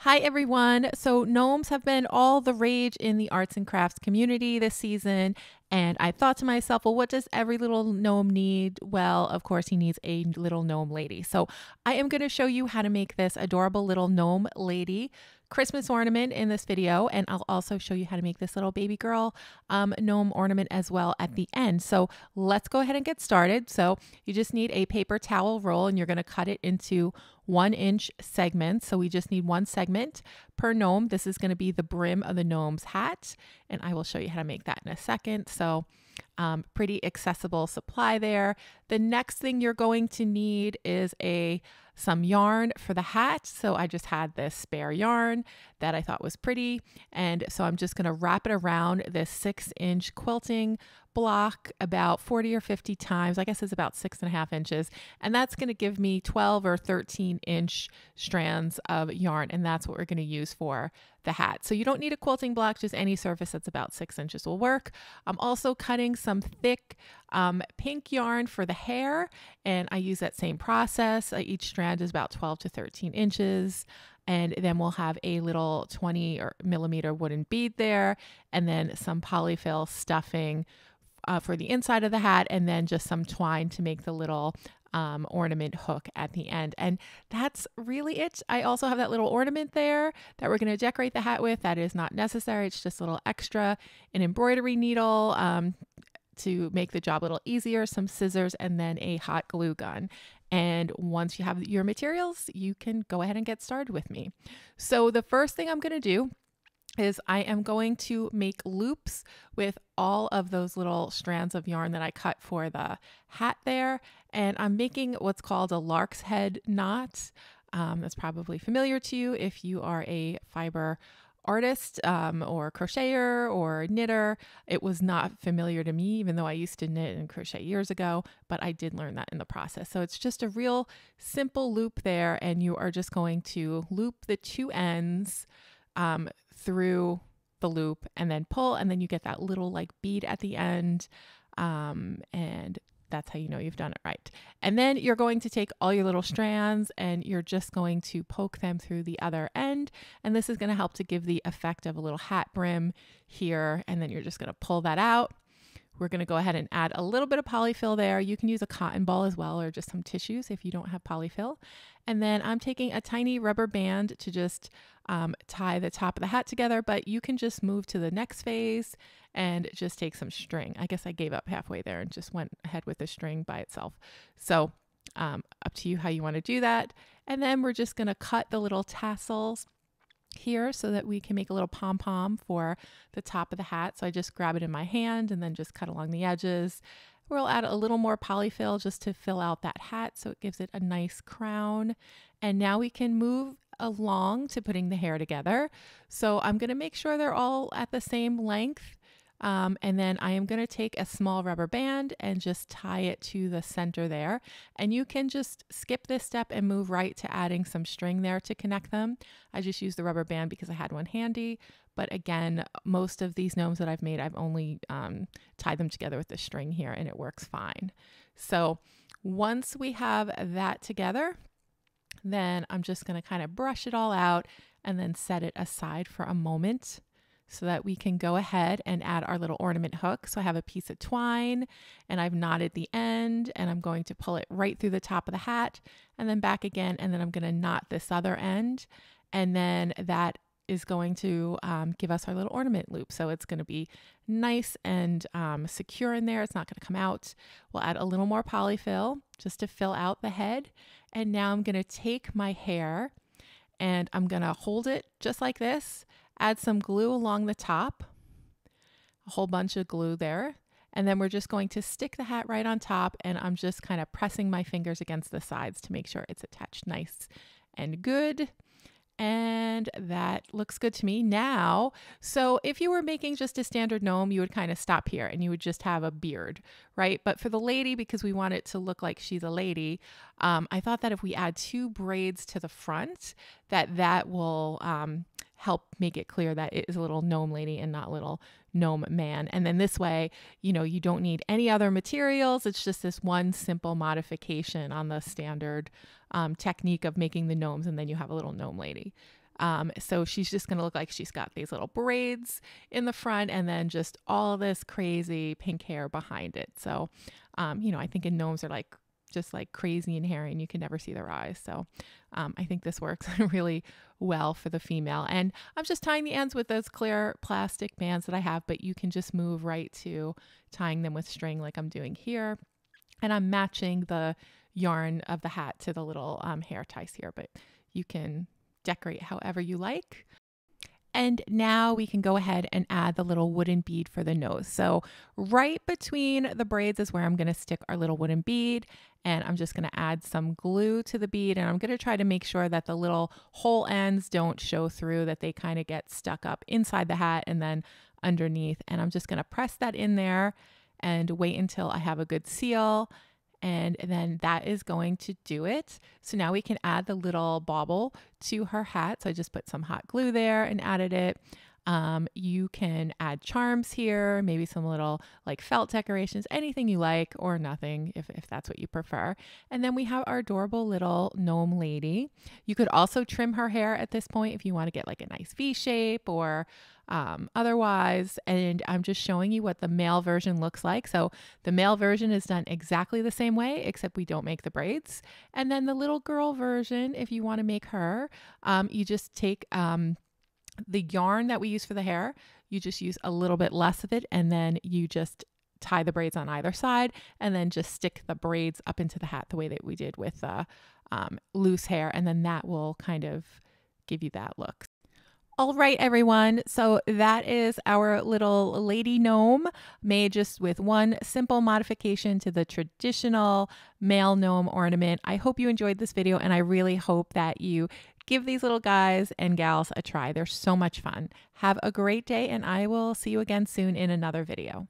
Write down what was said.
Hi everyone. So gnomes have been all the rage in the arts and crafts community this season. And I thought to myself, well, what does every little gnome need? Well, of course, he needs a little gnome lady. So I am going to show you how to make this adorable little gnome lady Christmas ornament in this video. And I'll also show you how to make this little baby girl gnome ornament as well at the end. So let's go ahead and get started. So you just need a paper towel roll and you're going to cut it into 1-inch segments. So we just need one segment per gnome. This is going to be the brim of the gnome's hat. And I will show you how to make that in a second. So pretty accessible supply there. The next thing you're going to need is some yarn for the hat. So I just had this spare yarn that I thought was pretty. And so I'm just going to wrap it around this 6-inch quilting block about 40 or 50 times. I guess it's about 6.5 inches. And that's going to give me 12 or 13-inch strands of yarn. And that's what we're going to use for the hat. So you don't need a quilting block, just any surface that's about 6 inches will work. I'm also cutting some thick pink yarn for the hair, and I use that same process. Each strand is about 12 to 13 inches. And then we'll have a little 20 millimeter wooden bead there, and then some polyfill stuffing for the inside of the hat, and then just some twine to make the little ornament hook at the end. And that's really it. I also have that little ornament there that we're going to decorate the hat with. That is not necessary. It's just a little extra, an embroidery needle to make the job a little easier, some scissors, and then a hot glue gun. And once you have your materials, you can go ahead and get started with me. So the first thing I'm going to do is I am going to make loops with all of those little strands of yarn that I cut for the hat there. And I'm making what's called a lark's head knot. That's probably familiar to you if you are a fiber artist or crocheter or knitter. It was not familiar to me, even though I used to knit and crochet years ago, but I did learn that in the process. So it's just a real simple loop there, and you are just going to loop the two ends through the loop and then pull, and then you get that little like bead at the end, and that's how you know you've done it right. And then you're going to take all your little strands and you're just going to poke them through the other end, and this is going to help to give the effect of a little hat brim here. And then you're just going to pull that out. We're going to go ahead and add a little bit of polyfill there. You can use a cotton ball as well, or just some tissues if you don't have polyfill. And then I'm taking a tiny rubber band to just tie the top of the hat together, but you can just move to the next phase and just take some string. I guess I gave up halfway there and just went ahead with the string by itself. So up to you how you want to do that. And then we're just going to cut the little tassels here so that we can make a little pom-pom for the top of the hat. So I just grab it in my hand and then just cut along the edges. We'll add a little more polyfill just to fill out that hat so it gives it a nice crown. And now we can move along to putting the hair together. So I'm going to make sure they're all at the same length. And then I am going to take a small rubber band and just tie it to the center there. And you can just skip this step and move right to adding some string there to connect them. I just used the rubber band because I had one handy. But again, most of these gnomes that I've made, I've only tied them together with the string here, and it works fine. So once we have that together, then I'm just going to kind of brush it all out and then set it aside for a moment so that we can go ahead and add our little ornament hook. So I have a piece of twine and I've knotted the end, and I'm going to pull it right through the top of the hat and then back again. And then I'm going to knot this other end, and then that is going to give us our little ornament loop. So it's going to be nice and secure in there. It's not going to come out. We'll add a little more polyfill just to fill out the head. And now I'm going to take my hair and I'm going to hold it just like this, add some glue along the top, a whole bunch of glue there. And then we're just going to stick the hat right on top, and I'm just kind of pressing my fingers against the sides to make sure it's attached nice and good. And that looks good to me now. So if you were making just a standard gnome, you would kind of stop here and you would just have a beard, right? But for the lady, because we want it to look like she's a lady, I thought that if we add 2 braids to the front, that will help make it clear that it is a little gnome lady and not little gnome man. And then this way, you know, you don't need any other materials. It's just this one simple modification on the standard technique of making the gnomes, and then you have a little gnome lady. So she's just going to look like she's got these little braids in the front and then just all this crazy pink hair behind it. So, you know, I think gnomes are like just like crazy and hairy and you can never see their eyes. So I think this works really well for the female. And I'm just tying the ends with those clear plastic bands that I have, but you can just move right to tying them with string like I'm doing here. And I'm matching the yarn of the hat to the little hair ties here, but you can decorate however you like. And now we can go ahead and add the little wooden bead for the nose. So right between the braids is where I'm going to stick our little wooden bead. And I'm just going to add some glue to the bead. And I'm going to try to make sure that the little hole ends don't show through, that they kind of get stuck up inside the hat and then underneath. And I'm just going to press that in there and wait until I have a good seal. And then that is going to do it. So now we can add the little bauble to her hat. So I just put some hot glue there and added it. You can add charms here, maybe some little like felt decorations, anything you like, or nothing if that's what you prefer. And then we have our adorable little gnome lady. You could also trim her hair at this point if you want to get like a nice V shape or otherwise. And I'm just showing you what the male version looks like. So the male version is done exactly the same way, except we don't make the braids. And then the little girl version, if you want to make her, you just take the yarn that we use for the hair, you just use a little bit less of it, and then you just tie the braids on either side and then just stick the braids up into the hat the way that we did with loose hair, and then that will kind of give you that look. All right, everyone. So that is our little lady gnome made just with one simple modification to the traditional male gnome ornament. I hope you enjoyed this video, and I really hope that you give these little guys and gals a try. They're so much fun. Have a great day, and I will see you again soon in another video.